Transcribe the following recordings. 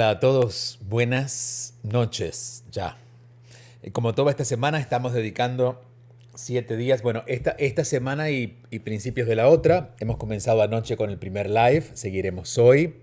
Hola a todos, buenas noches ya. Como toda esta semana estamos dedicando 7 días, bueno, esta semana y principios de la otra. Hemos comenzado anoche con el primer live, seguiremos hoy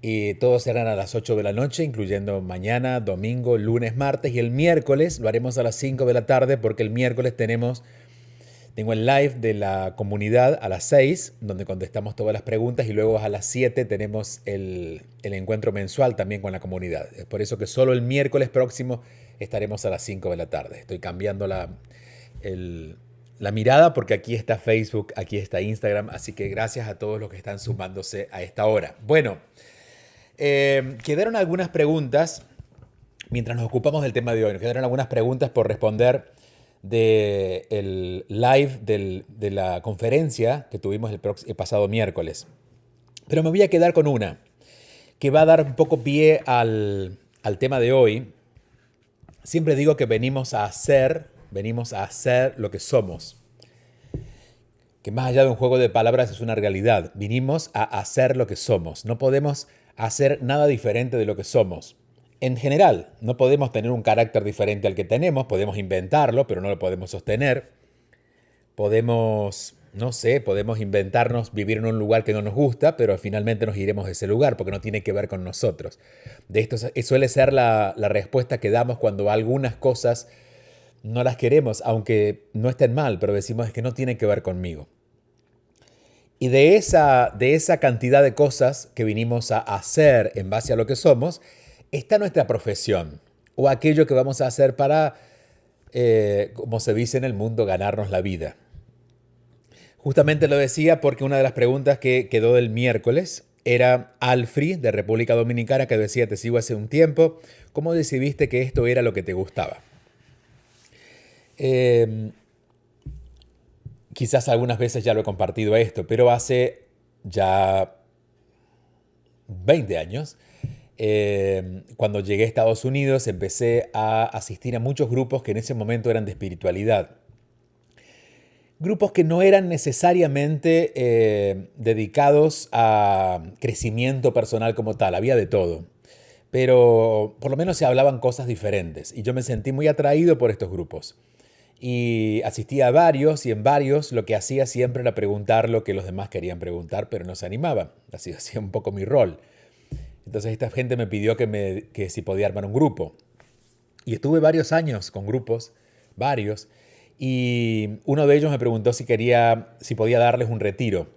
y todos serán a las 8 de la noche, incluyendo mañana, domingo, lunes, martes y el miércoles lo haremos a las 5 de la tarde porque el miércoles tengo el live de la comunidad a las 6, donde contestamos todas las preguntas, y luego a las 7 tenemos el encuentro mensual también con la comunidad. Es por eso que solo el miércoles próximo estaremos a las 5 de la tarde. Estoy cambiando la mirada porque aquí está Facebook, aquí está Instagram, así que gracias a todos los que están sumándose a esta hora. Bueno, quedaron algunas preguntas, mientras nos ocupamos del tema de hoy, nos quedaron algunas preguntas por responder del live de la conferencia que tuvimos el pasado miércoles. Pero me voy a quedar con una que va a dar un poco pie al tema de hoy. Siempre digo que venimos a hacer lo que somos. Que más allá de un juego de palabras es una realidad. Vinimos a hacer lo que somos. No podemos hacer nada diferente de lo que somos. En general, no podemos tener un carácter diferente al que tenemos, podemos inventarlo, pero no lo podemos sostener. Podemos, no sé, podemos inventarnos vivir en un lugar que no nos gusta, pero finalmente nos iremos de ese lugar porque no tiene que ver con nosotros. De esto suele ser la respuesta que damos cuando algunas cosas no las queremos, aunque no estén mal, pero decimos es que no tiene que ver conmigo. Y de esa cantidad de cosas que vinimos a hacer en base a lo que somos, está nuestra profesión o aquello que vamos a hacer para, como se dice en el mundo, ganarnos la vida. Justamente lo decía porque una de las preguntas que quedó del miércoles era Alfri, de República Dominicana, que decía: te sigo hace un tiempo, ¿cómo decidiste que esto era lo que te gustaba? Quizás algunas veces ya lo he compartido esto, pero hace ya 20 años, cuando llegué a Estados Unidos, empecé a asistir a muchos grupos que en ese momento eran de espiritualidad. Grupos que no eran necesariamente dedicados a crecimiento personal como tal, había de todo. Pero por lo menos se hablaban cosas diferentes y yo me sentí muy atraído por estos grupos. Y asistía a varios y en varios lo que hacía siempre era preguntar lo que los demás querían preguntar, pero no se animaban. Así hacía un poco mi rol. Entonces esta gente me pidió que si podía armar un grupo. Y estuve varios años con grupos, varios, y uno de ellos me preguntó si podía darles un retiro.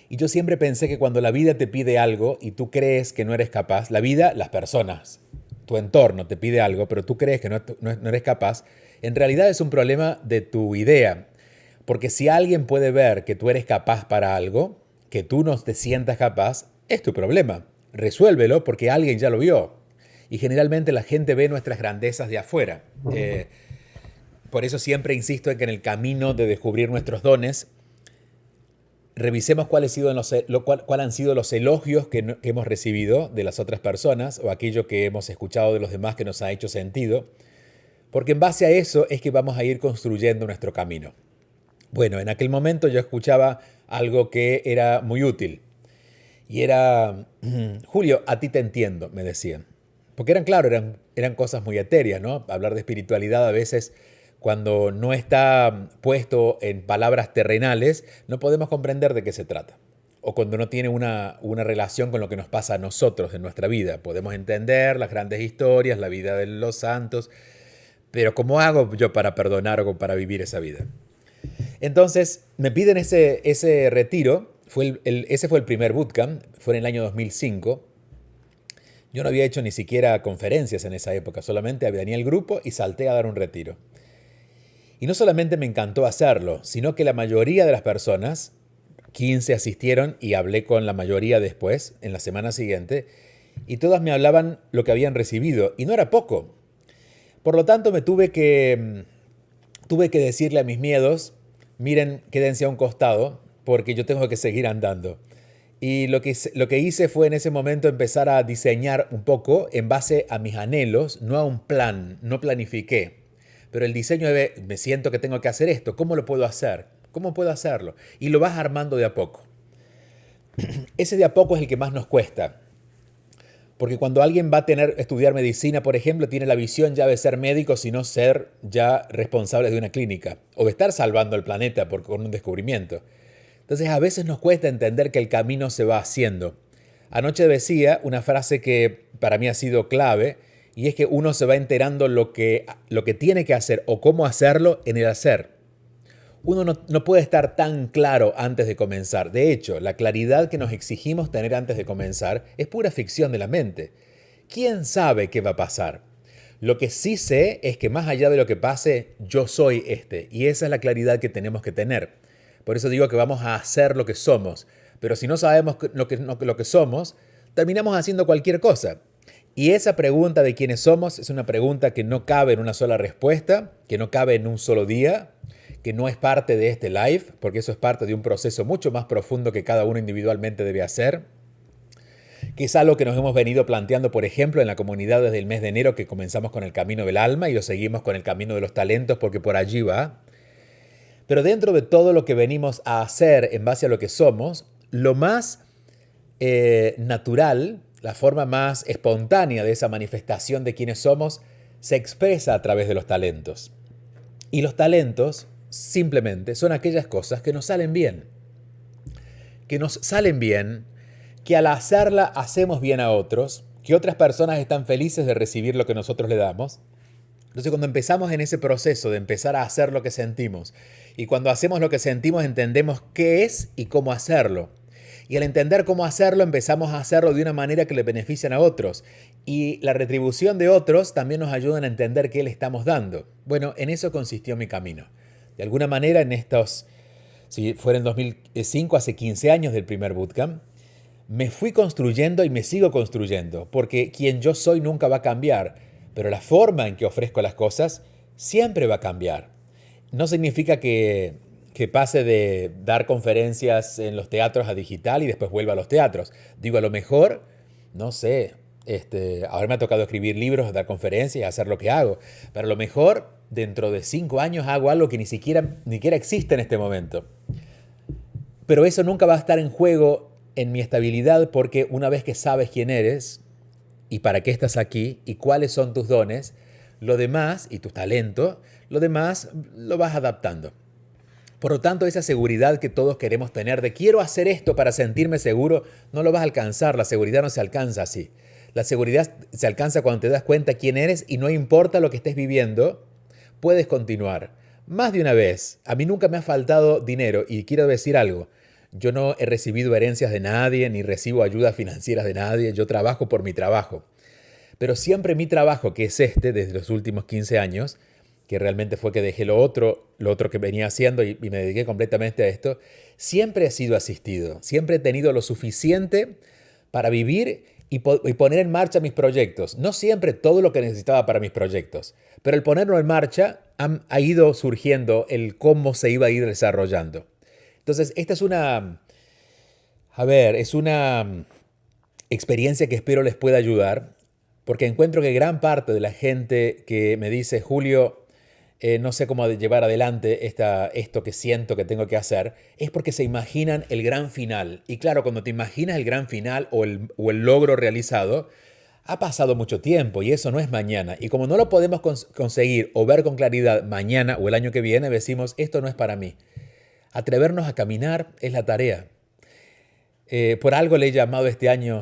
Y yo siempre pensé que cuando la vida te pide algo y tú crees que no eres capaz, la vida, las personas, tu entorno te pide algo, pero tú crees que no eres capaz, en realidad es un problema de tu idea. Porque si alguien puede ver que tú eres capaz para algo, que tú no te sientas capaz, es tu problema. Resuélvelo porque alguien ya lo vio. Y generalmente la gente ve nuestras grandezas de afuera. Por eso siempre insisto en que en el camino de descubrir nuestros dones, revisemos cuáles han sido los elogios que hemos recibido de las otras personas o aquello que hemos escuchado de los demás que nos ha hecho sentido, porque en base a eso es que vamos a ir construyendo nuestro camino. Bueno, en aquel momento yo escuchaba algo que era muy útil. Y era: Julio, a ti te entiendo, me decían. Porque eran cosas muy etéreas, ¿no? Hablar de espiritualidad a veces, cuando no está puesto en palabras terrenales, no podemos comprender de qué se trata. O cuando no tiene una relación con lo que nos pasa a nosotros en nuestra vida. Podemos entender las grandes historias, la vida de los santos, pero ¿cómo hago yo para perdonar o para vivir esa vida? Entonces me piden ese retiro. Ese fue el primer bootcamp, fue en el año 2005. Yo no había hecho ni siquiera conferencias en esa época, solamente venía el grupo y salté a dar un retiro. Y no solamente me encantó hacerlo, sino que la mayoría de las personas, 15 asistieron y hablé con la mayoría después, en la semana siguiente, y todas me hablaban lo que habían recibido, y no era poco. Por lo tanto, tuve que decirle a mis miedos: miren, quédense a un costado, porque yo tengo que seguir andando. Y lo que hice fue en ese momento empezar a diseñar un poco en base a mis anhelos, no a un plan, no planifiqué. Pero el diseño me siento que tengo que hacer esto, ¿cómo lo puedo hacer? ¿Cómo puedo hacerlo? Y lo vas armando de a poco. Ese de a poco es el que más nos cuesta. Porque cuando alguien va a estudiar medicina, por ejemplo, tiene la visión ya de ser médico, sino ser ya responsable de una clínica o de estar salvando el planeta con un descubrimiento. Entonces a veces nos cuesta entender que el camino se va haciendo. Anoche decía una frase que para mí ha sido clave y es que uno se va enterando lo que tiene que hacer o cómo hacerlo en el hacer. Uno no puede estar tan claro antes de comenzar. De hecho, la claridad que nos exigimos tener antes de comenzar es pura ficción de la mente. ¿Quién sabe qué va a pasar? Lo que sí sé es que más allá de lo que pase, yo soy este. Y esa es la claridad que tenemos que tener. Por eso digo que vamos a hacer lo que somos. Pero si no sabemos lo que somos, terminamos haciendo cualquier cosa. Y esa pregunta de quiénes somos es una pregunta que no cabe en una sola respuesta, que no cabe en un solo día, que no es parte de este live, porque eso es parte de un proceso mucho más profundo que cada uno individualmente debe hacer, que es algo que nos hemos venido planteando, por ejemplo, en la comunidad desde el mes de enero, que comenzamos con el camino del alma y lo seguimos con el camino de los talentos, porque por allí va. Pero dentro de todo lo que venimos a hacer en base a lo que somos, lo más natural, la forma más espontánea de esa manifestación de quienes somos, se expresa a través de los talentos. Y los talentos simplemente son aquellas cosas que nos salen bien. Que nos salen bien, que al hacerla hacemos bien a otros, que otras personas están felices de recibir lo que nosotros le damos. Entonces cuando empezamos en ese proceso de empezar a hacer lo que sentimos, y cuando hacemos lo que sentimos entendemos qué es y cómo hacerlo. Y al entender cómo hacerlo empezamos a hacerlo de una manera que le benefician a otros. Y la retribución de otros también nos ayuda a entender qué le estamos dando. Bueno, en eso consistió mi camino. De alguna manera en estos, si fuera en 2005, hace 15 años del primer bootcamp, me fui construyendo y me sigo construyendo, porque quien yo soy nunca va a cambiar, pero la forma en que ofrezco las cosas siempre va a cambiar. No significa que pase de dar conferencias en los teatros a digital y después vuelva a los teatros. Digo, a lo mejor, no sé, ahora me ha tocado escribir libros, dar conferencias, hacer lo que hago, pero a lo mejor dentro de 5 años hago algo que ni siquiera existe en este momento. Pero eso nunca va a estar en juego en mi estabilidad, porque una vez que sabes quién eres y para qué estás aquí y cuáles son tus dones, lo demás y tu talento, lo demás lo vas adaptando. Por lo tanto, esa seguridad que todos queremos tener de quiero hacer esto para sentirme seguro, no lo vas a alcanzar. La seguridad no se alcanza así. La seguridad se alcanza cuando te das cuenta quién eres y no importa lo que estés viviendo, puedes continuar. Más de una vez, a mí nunca me ha faltado dinero y quiero decir algo. Yo no he recibido herencias de nadie ni recibo ayudas financieras de nadie. Yo trabajo por mi trabajo. Pero siempre mi trabajo, que es desde los últimos 15 años, que realmente fue que dejé lo otro que venía haciendo y me dediqué completamente a esto, siempre he sido asistido. Siempre he tenido lo suficiente para vivir y poner en marcha mis proyectos. No siempre todo lo que necesitaba para mis proyectos, pero el ponerlo en marcha ha ido surgiendo el cómo se iba a ir desarrollando. Entonces, esta es una experiencia que espero les pueda ayudar, porque encuentro que gran parte de la gente que me dice, Julio, no sé cómo llevar adelante esto que siento que tengo que hacer, es porque se imaginan el gran final. Y claro, cuando te imaginas el gran final o el logro realizado, ha pasado mucho tiempo y eso no es mañana. Y como no lo podemos conseguir o ver con claridad mañana o el año que viene, decimos, esto no es para mí. Atrevernos a caminar es la tarea. Por algo le he llamado este año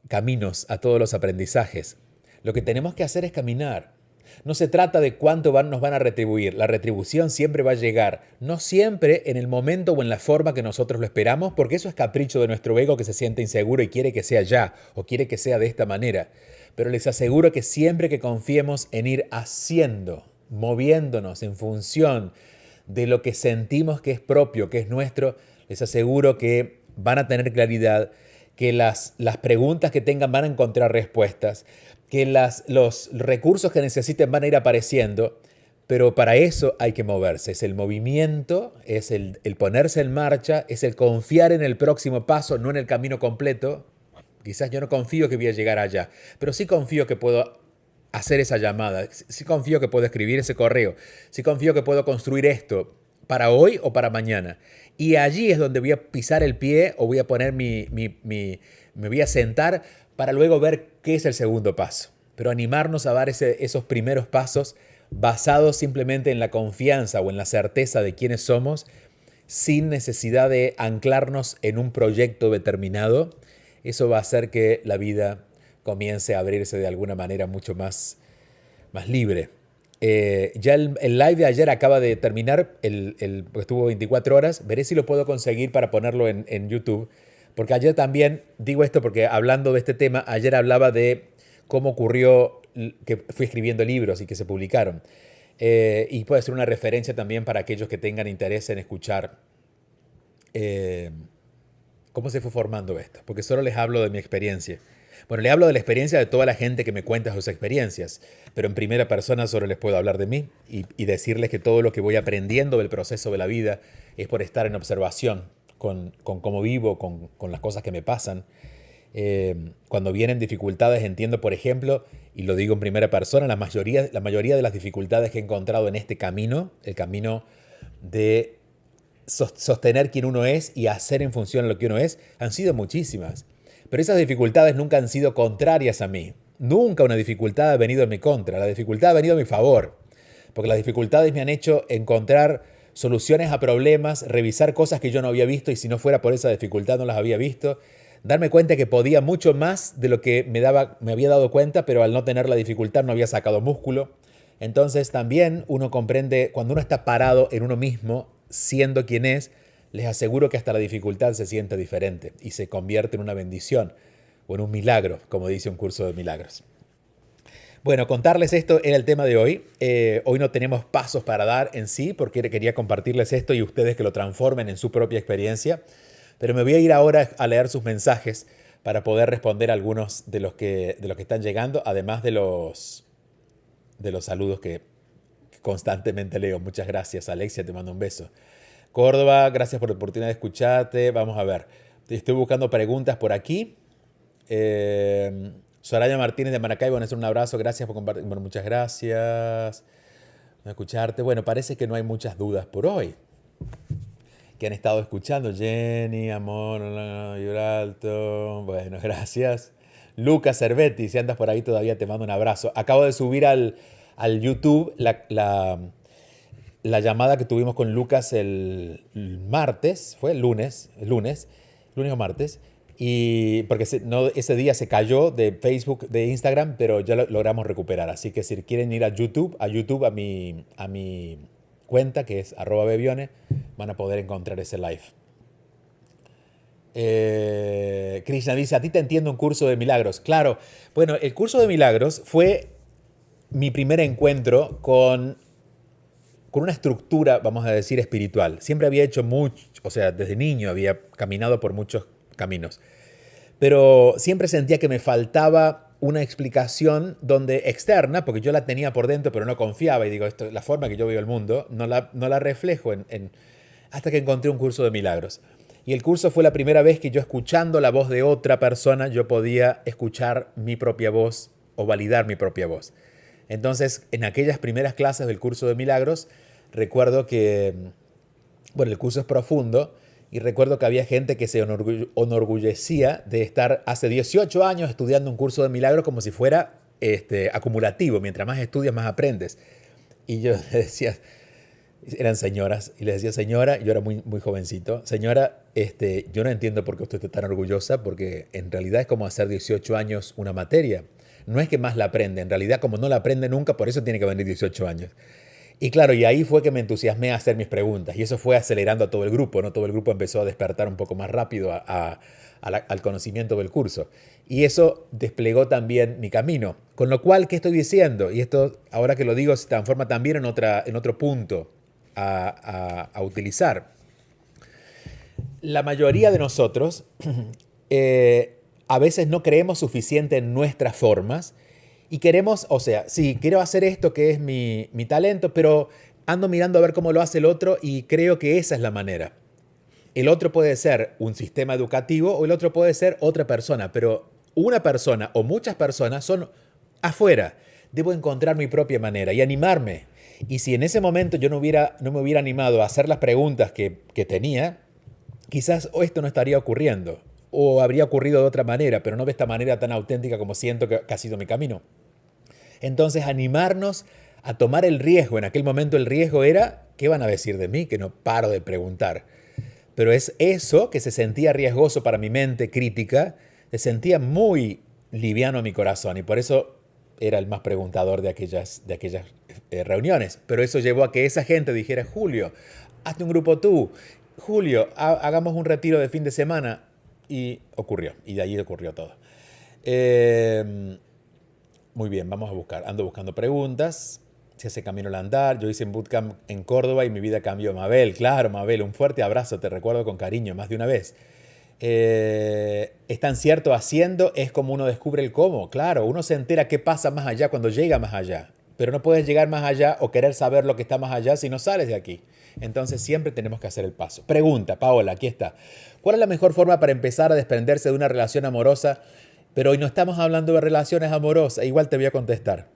caminos a todos los aprendizajes. Lo que tenemos que hacer es caminar. No se trata de cuánto nos van a retribuir. La retribución siempre va a llegar. No siempre en el momento o en la forma que nosotros lo esperamos, porque eso es capricho de nuestro ego que se siente inseguro y quiere que sea ya o quiere que sea de esta manera. Pero les aseguro que siempre que confiemos en ir haciendo, moviéndonos en función de lo que sentimos que es propio, que es nuestro, les aseguro que van a tener claridad, que las preguntas que tengan van a encontrar respuestas, que los recursos que necesiten van a ir apareciendo, pero para eso hay que moverse. Es el movimiento, es el ponerse en marcha, es el confiar en el próximo paso, no en el camino completo. Quizás yo no confío que voy a llegar allá, pero sí confío que puedo hacer esa llamada, sí confío que puedo escribir ese correo, sí confío que puedo construir esto para hoy o para mañana. Y allí es donde voy a pisar el pie o voy a poner me voy a sentar para luego ver qué es el segundo paso. Pero animarnos a dar esos primeros pasos basados simplemente en la confianza o en la certeza de quiénes somos, sin necesidad de anclarnos en un proyecto determinado, eso va a hacer que la vida comience a abrirse de alguna manera mucho más libre. Ya el live de ayer acaba de terminar, porque estuvo 24 horas. Veré si lo puedo conseguir para ponerlo en YouTube. Porque ayer también, digo esto porque hablando de este tema, ayer hablaba de cómo ocurrió que fui escribiendo libros y que se publicaron. Y puede ser una referencia también para aquellos que tengan interés en escuchar cómo se fue formando esto. Porque solo les hablo de mi experiencia. Bueno, le hablo de la experiencia de toda la gente que me cuenta sus experiencias, pero en primera persona solo les puedo hablar de mí y decirles que todo lo que voy aprendiendo del proceso de la vida es por estar en observación con cómo vivo, con las cosas que me pasan. Cuando vienen dificultades, entiendo, por ejemplo, y lo digo en primera persona, la mayoría de las dificultades que he encontrado en este camino, el camino de sostener quién uno es y hacer en función de lo que uno es, han sido muchísimas. Pero esas dificultades nunca han sido contrarias a mí. Nunca una dificultad ha venido en mi contra. La dificultad ha venido a mi favor. Porque las dificultades me han hecho encontrar soluciones a problemas, revisar cosas que yo no había visto y si no fuera por esa dificultad no las había visto. Darme cuenta que podía mucho más de lo que me había dado cuenta, pero al no tener la dificultad no había sacado músculo. Entonces también uno comprende, cuando uno está parado en uno mismo, siendo quien es, les aseguro que hasta la dificultad se siente diferente y se convierte en una bendición o en un milagro, como dice un curso de milagros. Bueno, contarles esto era el tema de hoy. Hoy no tenemos pasos para dar en sí, porque quería compartirles esto y ustedes que lo transformen en su propia experiencia. Pero me voy a ir ahora a leer sus mensajes para poder responder a algunos de los que están llegando, además de los saludos que constantemente leo. Muchas gracias, Alexia, te mando un beso. Córdoba, gracias por la oportunidad de escucharte. Vamos a ver. Estoy buscando preguntas por aquí. Soraya Martínez de Maracaibo, bueno, un abrazo. Gracias por compartir. Bueno, muchas gracias por escucharte. Bueno, parece que no hay muchas dudas por hoy que han estado escuchando. Jenny, amor, Alto. Bueno, gracias. Lucas Cervetti, si andas por ahí todavía te mando un abrazo. Acabo de subir al YouTube la llamada que tuvimos con Lucas el martes, fue el lunes o martes, y porque ese día se cayó de Facebook, de Instagram, pero ya lo logramos recuperar. Así que si quieren ir a YouTube a mi cuenta, que es @bebione, van a poder encontrar ese live. Krishna dice, a ti te entiendo un curso de milagros. Claro, bueno, el curso de milagros fue mi primer encuentro con una estructura, vamos a decir, espiritual. Siempre había hecho mucho, o sea, desde niño había caminado por muchos caminos, pero siempre sentía que me faltaba una explicación externa, porque yo la tenía por dentro, pero no confiaba, y digo, esto, la forma que yo veo el mundo, no la reflejo hasta que encontré un curso de milagros. Y el curso fue la primera vez que yo, escuchando la voz de otra persona, yo podía escuchar mi propia voz o validar mi propia voz. Entonces, en aquellas primeras clases del curso de milagros, recuerdo que, bueno, el curso es profundo, y recuerdo que había gente que se enorgullecía de estar hace 18 años estudiando un curso de milagros como si fuera acumulativo. Mientras más estudias, más aprendes. Y yo les decía, eran señoras, y les decía, señora, yo era muy, muy jovencito, señora, yo no entiendo por qué usted está tan orgullosa, porque en realidad es como hacer 18 años una materia. No es que más la aprende, en realidad como no la aprende nunca, por eso tiene que venir 18 años. Y claro, y ahí fue que me entusiasmé a hacer mis preguntas, y eso fue acelerando a todo el grupo, ¿no? Todo el grupo empezó a despertar un poco más rápido al conocimiento del curso. Y eso desplegó también mi camino. Con lo cual, ¿qué estoy diciendo? Y esto, ahora que lo digo, se transforma también en otro punto a utilizar. La mayoría de nosotros a veces no creemos suficiente en nuestras formas y queremos, o sea, sí, quiero hacer esto que es mi talento, pero ando mirando a ver cómo lo hace el otro y creo que esa es la manera. El otro puede ser un sistema educativo o el otro puede ser otra persona, pero una persona o muchas personas son afuera. Debo encontrar mi propia manera y animarme. Y si en ese momento yo no me hubiera animado a hacer las preguntas que tenía, quizás esto no estaría ocurriendo o habría ocurrido de otra manera, pero no de esta manera tan auténtica como siento que ha sido mi camino. Entonces, animarnos a tomar el riesgo. En aquel momento el riesgo era, ¿qué van a decir de mí? Que no paro de preguntar. Pero es eso que se sentía riesgoso para mi mente crítica, se sentía muy liviano a mi corazón y por eso era el más preguntador de aquellas reuniones. Pero eso llevó a que esa gente dijera, Julio, hazte un grupo tú. Julio, hagamos un retiro de fin de semana. Y ocurrió, y de ahí ocurrió todo. Muy bien, vamos a buscar. Ando buscando preguntas. Se hace camino al andar. Yo hice un bootcamp en Córdoba y mi vida cambió. Mabel, claro, Mabel, un fuerte abrazo. Te recuerdo con cariño más de una vez. Es tan cierto, haciendo es como uno descubre el cómo. Claro, uno se entera qué pasa más allá cuando llega más allá. Pero no puedes llegar más allá o querer saber lo que está más allá si no sales de aquí. Entonces siempre tenemos que hacer el paso. Pregunta, Paola, aquí está. ¿Cuál es la mejor forma para empezar a desprenderse de una relación amorosa? Pero hoy no estamos hablando de relaciones amorosas. Igual te voy a contestar.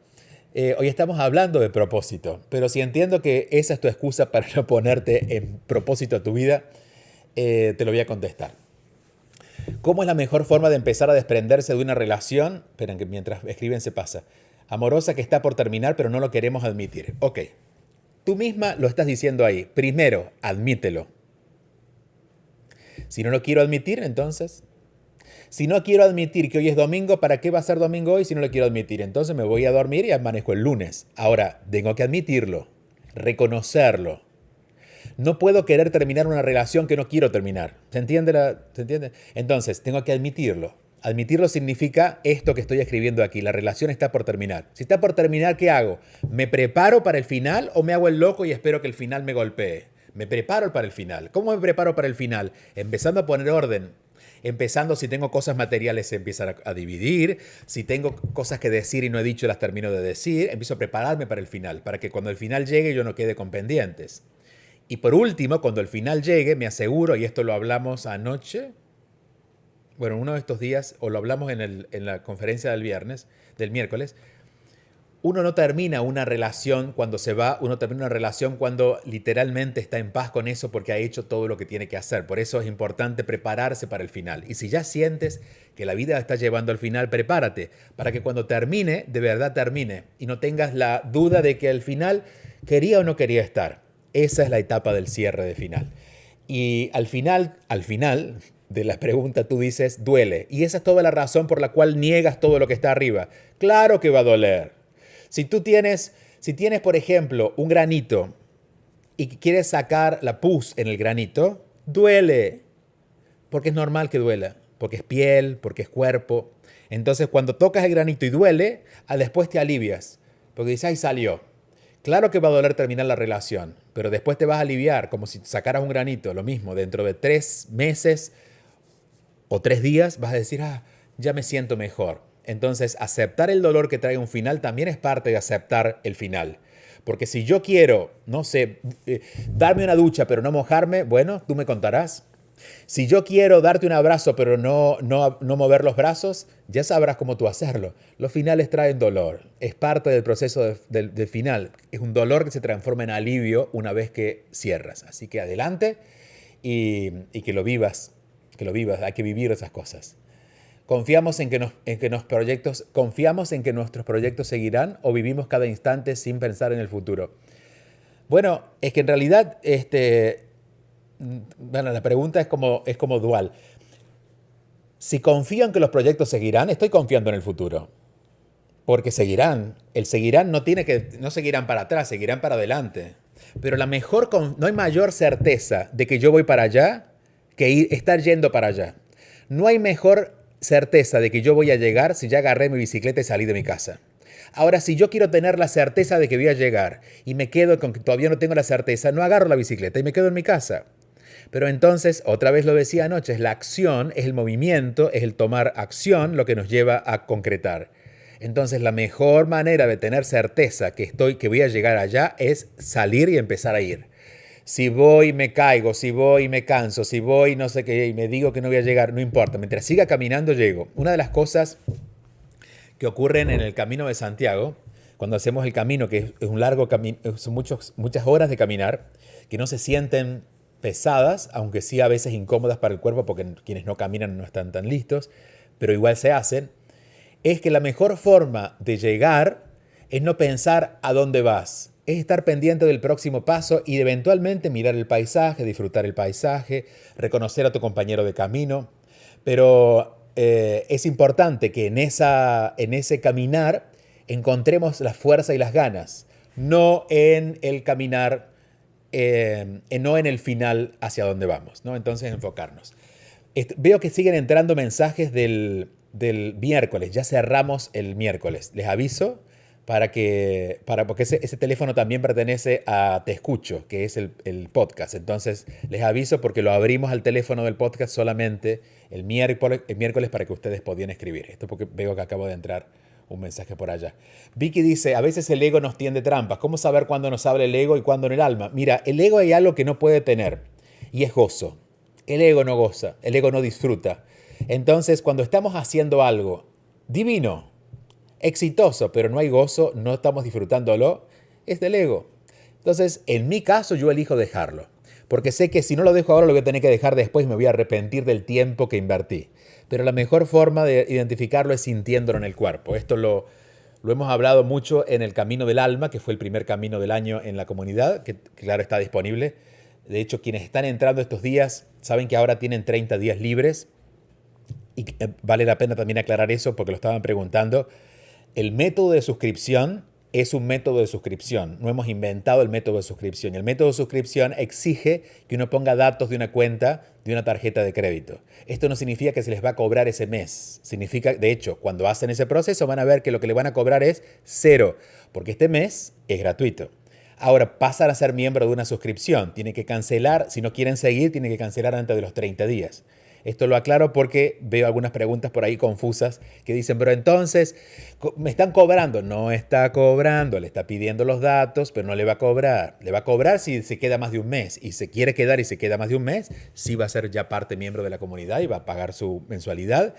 Hoy estamos hablando de propósito. Pero si entiendo que esa es tu excusa para no ponerte en propósito a tu vida, te lo voy a contestar. ¿Cómo es la mejor forma de empezar a desprenderse de una relación? Esperen que mientras escriben se pasa. Amorosa que está por terminar, pero no lo queremos admitir. Ok. Tú misma lo estás diciendo ahí. Primero, admítelo. Si no lo quiero admitir, entonces. Si no quiero admitir que hoy es domingo, ¿para qué va a ser domingo hoy si no lo quiero admitir? Entonces me voy a dormir y amanezco el lunes. Ahora, tengo que admitirlo, reconocerlo. No puedo querer terminar una relación que no quiero terminar. ¿Se entiende? ¿Se entiende? Entonces, tengo que admitirlo. Admitirlo significa esto que estoy escribiendo aquí. La relación está por terminar. Si está por terminar, ¿qué hago? ¿Me preparo para el final o me hago el loco y espero que el final me golpee? Me preparo para el final. ¿Cómo me preparo para el final? Empezando a poner orden. Empezando, si tengo cosas materiales, se empiezan a dividir. Si tengo cosas que decir y no he dicho, las termino de decir. Empiezo a prepararme para el final, para que cuando el final llegue yo no quede con pendientes. Y por último, cuando el final llegue, me aseguro, y esto lo hablamos anoche, bueno, uno de estos días, o lo hablamos en la conferencia del miércoles, uno no termina una relación cuando se va, uno termina una relación cuando literalmente está en paz con eso porque ha hecho todo lo que tiene que hacer. Por eso es importante prepararse para el final. Y si ya sientes que la vida está llevando al final, prepárate para que cuando termine, de verdad termine. Y no tengas la duda de que al final quería o no quería estar. Esa es la etapa del cierre de final. Y al final de la pregunta tú dices, duele. Y esa es toda la razón por la cual niegas todo lo que está arriba. Claro que va a doler. Si tienes, por ejemplo, un granito y quieres sacar la pus en el granito, duele. Porque es normal que duela. Porque es piel, porque es cuerpo. Entonces, cuando tocas el granito y duele, después te alivias. Porque dices, ay, salió. Claro que va a doler terminar la relación, pero después te vas a aliviar, como si sacaras un granito. Lo mismo, dentro de 3 meses o 3 días vas a decir, ya me siento mejor. Entonces, aceptar el dolor que trae un final también es parte de aceptar el final. Porque si yo quiero, no sé, darme una ducha pero no mojarme, bueno, tú me contarás. Si yo quiero darte un abrazo pero no mover los brazos, ya sabrás cómo tú hacerlo. Los finales traen dolor. Es parte del proceso del final. Es un dolor que se transforma en alivio una vez que cierras. Así que adelante y que lo vivas. Que lo vivas. Hay que vivir esas cosas. ¿Confiamos en que nuestros proyectos seguirán o vivimos cada instante sin pensar en el futuro? Bueno, es que en realidad bueno, la pregunta es como dual. Si confío en que los proyectos seguirán, estoy confiando en el futuro. Porque seguirán. El seguirán no seguirán para atrás, seguirán para adelante. Pero no hay mayor certeza de que yo voy para allá que estar yendo para allá. No hay mejor certeza de que yo voy a llegar si ya agarré mi bicicleta y salí de mi casa. Ahora, si yo quiero tener la certeza de que voy a llegar y me quedo con que todavía no tengo la certeza, no agarro la bicicleta y me quedo en mi casa. Pero entonces, otra vez lo decía anoche, es la acción, es el movimiento, es el tomar acción lo que nos lleva a concretar. Entonces, la mejor manera de tener certeza que voy a llegar allá es salir y empezar a ir. Si voy, me caigo, si voy, me canso, si voy, no sé qué, y me digo que no voy a llegar, no importa. Mientras siga caminando, llego. Una de las cosas que ocurren en el Camino de Santiago, cuando hacemos el camino, que es un largo camino, son muchas horas de caminar, que no se sienten pesadas, aunque sí a veces incómodas para el cuerpo porque quienes no caminan no están tan listos, pero igual se hacen, es que la mejor forma de llegar es no pensar a dónde vas, es estar pendiente del próximo paso y eventualmente mirar el paisaje, disfrutar el paisaje, reconocer a tu compañero de camino, pero es importante que en ese caminar encontremos la fuerza y las ganas, no en el caminar, no en el final hacia dónde vamos, ¿no? Entonces enfocarnos. Veo que siguen entrando mensajes del miércoles, ya cerramos el miércoles, les aviso porque ese teléfono también pertenece a Te Escucho, que es el podcast. Entonces, les aviso porque lo abrimos al teléfono del podcast solamente el miércoles para que ustedes podían escribir. Esto porque veo que acabo de entrar un mensaje por allá. Vicky dice, a veces el ego nos tiende trampas. ¿Cómo saber cuándo nos habla el ego y cuándo en el alma? Mira, el ego hay algo que no puede tener y es gozo. El ego no goza, el ego no disfruta. Entonces, cuando estamos haciendo algo divino, exitoso, pero no hay gozo, no estamos disfrutándolo, es del ego. Entonces, en mi caso, yo elijo dejarlo. Porque sé que si no lo dejo ahora, lo voy a tener que dejar después y me voy a arrepentir del tiempo que invertí. Pero la mejor forma de identificarlo es sintiéndolo en el cuerpo. Esto lo hemos hablado mucho en el Camino del Alma, que fue el primer camino del año en la comunidad, que claro está disponible. De hecho, quienes están entrando estos días saben que ahora tienen 30 días libres. Y vale la pena también aclarar eso porque lo estaban preguntando. El método de suscripción es un método de suscripción. No hemos inventado el método de suscripción. El método de suscripción exige que uno ponga datos de una cuenta de una tarjeta de crédito. Esto no significa que se les va a cobrar ese mes. Significa, de hecho, cuando hacen ese proceso van a ver que lo que le van a cobrar es 0, porque este mes es gratuito. Ahora pasan a ser miembro de una suscripción. Tienen que cancelar, si no quieren seguir, tienen que cancelar antes de los 30 días. Esto lo aclaro porque veo algunas preguntas por ahí confusas que dicen, pero entonces, ¿me están cobrando? No está cobrando, le está pidiendo los datos, pero no le va a cobrar. Le va a cobrar si se queda más de un mes. Y se quiere quedar y se queda más de un mes, sí va a ser ya parte miembro de la comunidad y va a pagar su mensualidad,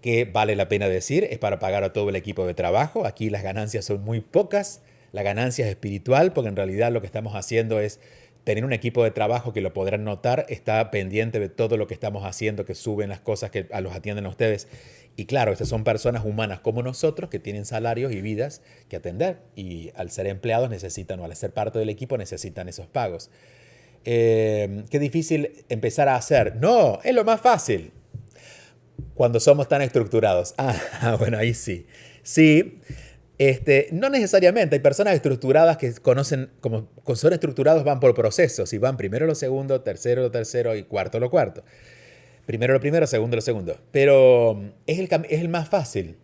que vale la pena decir, es para pagar a todo el equipo de trabajo. Aquí las ganancias son muy pocas. La ganancia es espiritual, porque en realidad lo que estamos haciendo es tener un equipo de trabajo que lo podrán notar, está pendiente de todo lo que estamos haciendo, que suben las cosas que los atienden a ustedes. Y claro, estas son personas humanas como nosotros que tienen salarios y vidas que atender. Y al ser empleados necesitan, o al ser parte del equipo, necesitan esos pagos. Qué difícil empezar a hacer. No, es lo más fácil. Cuando somos tan estructurados. Bueno, ahí sí. Sí. No necesariamente, hay personas estructuradas que conocen, como son estructurados van por procesos y van primero lo segundo, tercero lo tercero y cuarto lo cuarto. Primero lo primero, segundo lo segundo. Pero es el más fácil.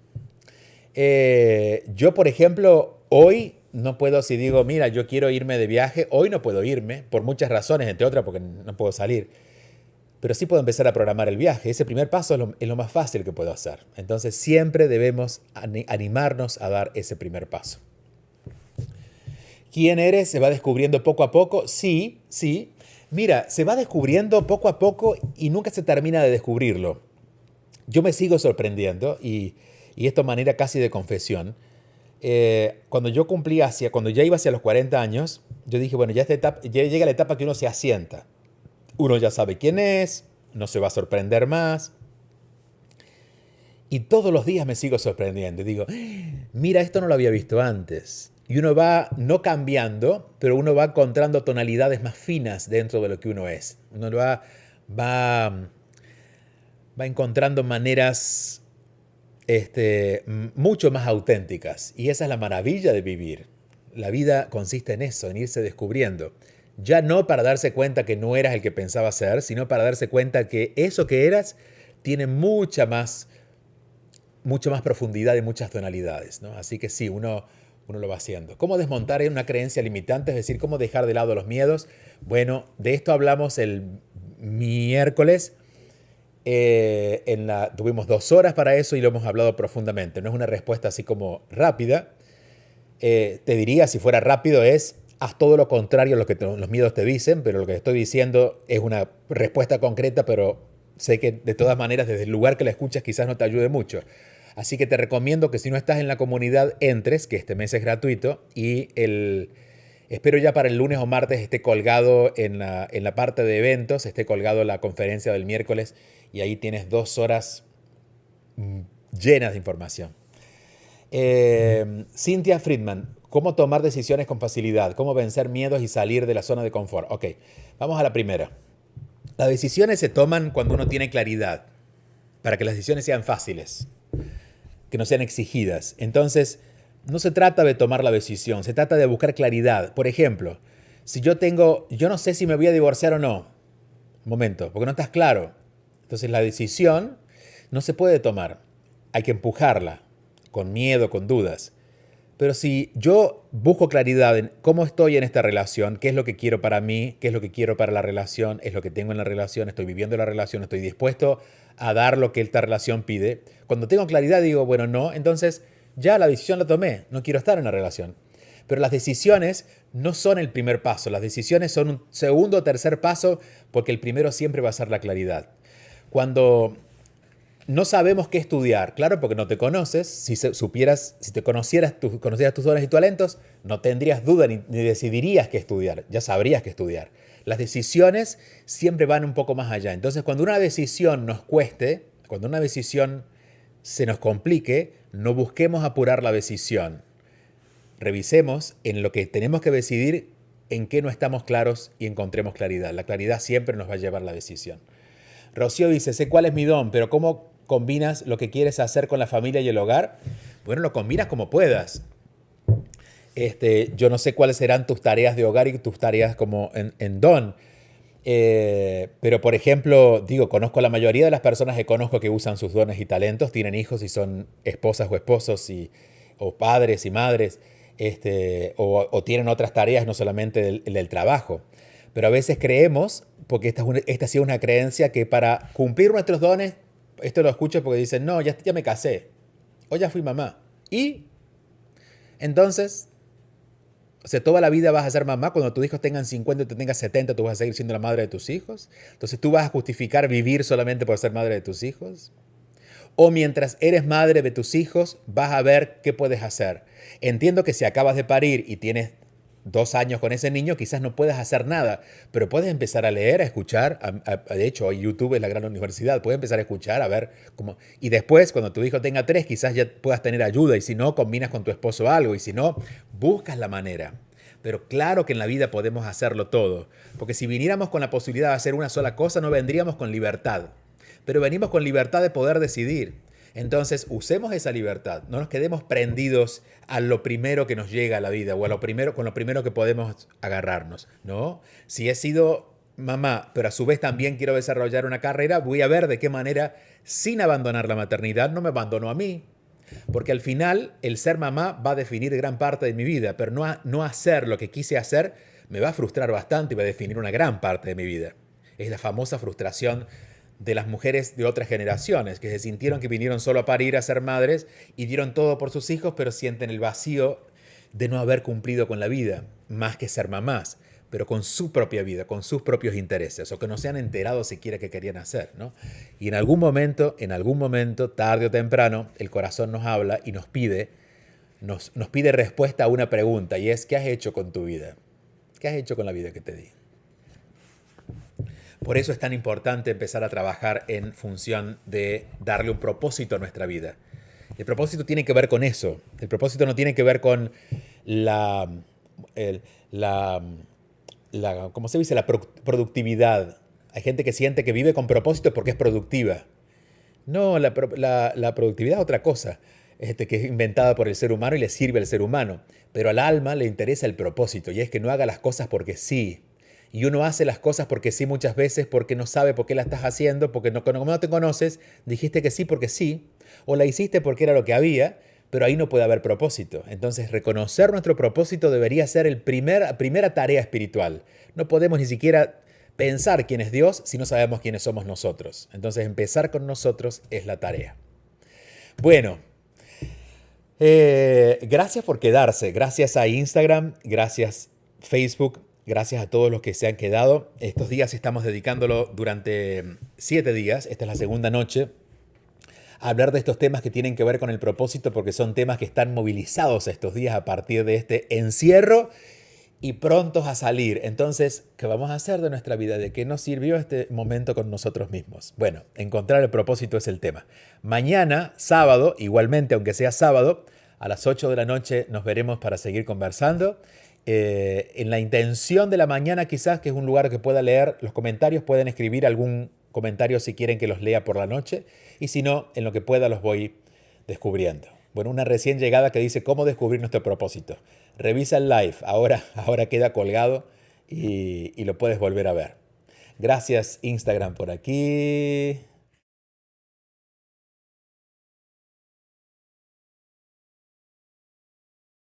Yo, por ejemplo, hoy no puedo, si digo, mira, yo quiero irme de viaje, hoy no puedo irme, por muchas razones, entre otras porque no puedo salir. Pero sí puedo empezar a programar el viaje. Ese primer paso es lo más fácil que puedo hacer. Entonces siempre debemos animarnos a dar ese primer paso. ¿Quién eres? ¿Se va descubriendo poco a poco? Sí, sí. Mira, se va descubriendo poco a poco y nunca se termina de descubrirlo. Yo me sigo sorprendiendo y esto de manera casi de confesión. Cuando ya iba hacia los 40 años, yo dije, bueno, ya llega la etapa que uno se asienta. Uno ya sabe quién es, no se va a sorprender más. Y todos los días me sigo sorprendiendo. Y digo, mira, esto no lo había visto antes. Y uno va no cambiando, pero uno va encontrando tonalidades más finas dentro de lo que uno es. Uno va encontrando maneras mucho más auténticas. Y esa es la maravilla de vivir. La vida consiste en eso, en irse descubriendo. Ya no para darse cuenta que no eras el que pensaba ser, sino para darse cuenta que eso que eras tiene mucha más profundidad y muchas tonalidades, ¿no? Así que sí, uno lo va haciendo. ¿Cómo desmontar una creencia limitante? Es decir, ¿cómo dejar de lado los miedos? Bueno, de esto hablamos el miércoles. Tuvimos 2 horas para eso y lo hemos hablado profundamente. No es una respuesta así como rápida. Te diría, si fuera rápido, haz todo lo contrario a lo que los miedos te dicen, pero lo que estoy diciendo es una respuesta concreta, pero sé que de todas maneras desde el lugar que la escuchas quizás no te ayude mucho. Así que te recomiendo que si no estás en la comunidad entres, que este mes es gratuito y el Espero ya para el lunes o martes esté colgado en la parte de eventos, esté colgado la conferencia del miércoles y ahí tienes 2 horas llenas de información. Cynthia Friedman, ¿cómo tomar decisiones con facilidad? ¿Cómo vencer miedos y salir de la zona de confort? Ok, vamos a la primera. Las decisiones se toman cuando uno tiene claridad, para que las decisiones sean fáciles, que no sean exigidas. Entonces, no se trata de tomar la decisión, se trata de buscar claridad. Por ejemplo, si yo no sé si me voy a divorciar o no. Un momento, porque no estás claro. Entonces la decisión no se puede tomar, hay que empujarla, con miedo, con dudas. Pero si yo busco claridad en cómo estoy en esta relación, qué es lo que quiero para mí, qué es lo que quiero para la relación, es lo que tengo en la relación, estoy viviendo la relación, estoy dispuesto a dar lo que esta relación pide. Cuando tengo claridad digo, bueno, no, entonces ya la decisión la tomé, no quiero estar en la relación. Pero las decisiones no son el primer paso, las decisiones son un segundo o tercer paso porque el primero siempre va a ser la claridad. Cuando no sabemos qué estudiar, claro, porque no te conoces. Si te conocieras tus dones y talentos, no tendrías duda ni decidirías qué estudiar. Ya sabrías qué estudiar. Las decisiones siempre van un poco más allá. Entonces, cuando una decisión nos cueste, cuando una decisión se nos complique, no busquemos apurar la decisión. Revisemos en lo que tenemos que decidir, en qué no estamos claros y encontremos claridad. La claridad siempre nos va a llevar a la decisión. Rocío dice, sé cuál es mi don, pero ¿cómo combinas lo que quieres hacer con la familia y el hogar? Bueno, lo combinas como puedas. Yo no sé cuáles serán tus tareas de hogar y tus tareas como en don. Pero, por ejemplo, conozco a la mayoría de las personas que conozco que usan sus dones y talentos, tienen hijos y son esposas o esposos o padres y madres, o tienen otras tareas, no solamente del trabajo. Pero a veces creemos, porque esta ha sido una creencia, que para cumplir nuestros dones, esto lo escucho porque dicen, no, ya me casé, o ya fui mamá. Y entonces, o sea, toda la vida vas a ser mamá. Cuando tus hijos tengan 50 y tú tengas 70, tú vas a seguir siendo la madre de tus hijos. Entonces, ¿tú vas a justificar vivir solamente por ser madre de tus hijos? O mientras eres madre de tus hijos, vas a ver qué puedes hacer. Entiendo que si acabas de parir y tienes 2 años con ese niño, quizás no puedas hacer nada, pero puedes empezar a leer, a escuchar. De hecho, hoy YouTube es la gran universidad. Puedes empezar a escuchar, a ver cómo. Y después, cuando tu hijo tenga 3, quizás ya puedas tener ayuda. Y si no, combinas con tu esposo algo. Y si no, buscas la manera. Pero claro que en la vida podemos hacerlo todo. Porque si viniéramos con la posibilidad de hacer una sola cosa, no vendríamos con libertad. Pero venimos con libertad de poder decidir. Entonces, usemos esa libertad. No nos quedemos prendidos a lo primero que nos llega a la vida o con lo primero que podemos agarrarnos, ¿no? Si he sido mamá, pero a su vez también quiero desarrollar una carrera, voy a ver de qué manera, sin abandonar la maternidad, no me abandono a mí. Porque al final, el ser mamá va a definir gran parte de mi vida, pero no hacer lo que quise hacer me va a frustrar bastante y va a definir una gran parte de mi vida. Es la famosa frustración de las mujeres de otras generaciones, que se sintieron que vinieron solo a parir, a ser madres y dieron todo por sus hijos, pero sienten el vacío de no haber cumplido con la vida, más que ser mamás, pero con su propia vida, con sus propios intereses, o que no se han enterado siquiera que querían hacer, ¿no? Y en algún momento, tarde o temprano, el corazón nos habla y nos pide respuesta a una pregunta, y es, ¿qué has hecho con tu vida? ¿Qué has hecho con la vida que te di? Por eso es tan importante empezar a trabajar en función de darle un propósito a nuestra vida. El propósito tiene que ver con eso. El propósito no tiene que ver con ¿cómo se dice? La productividad. Hay gente que siente que vive con propósito porque es productiva. No, la productividad es otra cosa, que es inventada por el ser humano y le sirve al ser humano. Pero al alma le interesa el propósito, y es que no haga las cosas porque sí. Y uno hace las cosas porque sí muchas veces, porque no sabe por qué la estás haciendo, porque como no te conoces, dijiste que sí porque sí, o la hiciste porque era lo que había, pero ahí no puede haber propósito. Entonces, reconocer nuestro propósito debería ser la primera tarea espiritual. No podemos ni siquiera pensar quién es Dios si no sabemos quiénes somos nosotros. Entonces, empezar con nosotros es la tarea. Bueno, gracias por quedarse. Gracias a Instagram, gracias Facebook. Gracias a todos los que se han quedado. Estos días estamos dedicándolo durante 7 días. Esta es la segunda noche. A hablar de estos temas que tienen que ver con el propósito, porque son temas que están movilizados estos días a partir de este encierro y prontos a salir. Entonces, ¿qué vamos a hacer de nuestra vida? ¿De qué nos sirvió este momento con nosotros mismos? Bueno, encontrar el propósito es el tema. Mañana, sábado, igualmente, aunque sea sábado, a las 8 de la noche nos veremos para seguir conversando. En la intención de la mañana, quizás, que es un lugar que pueda leer los comentarios, pueden escribir algún comentario si quieren que los lea por la noche, y si no, en lo que pueda los voy descubriendo. Bueno, una recién llegada que dice cómo descubrir nuestro propósito. Revisa el live, ahora queda colgado y lo puedes volver a ver. Gracias Instagram por aquí.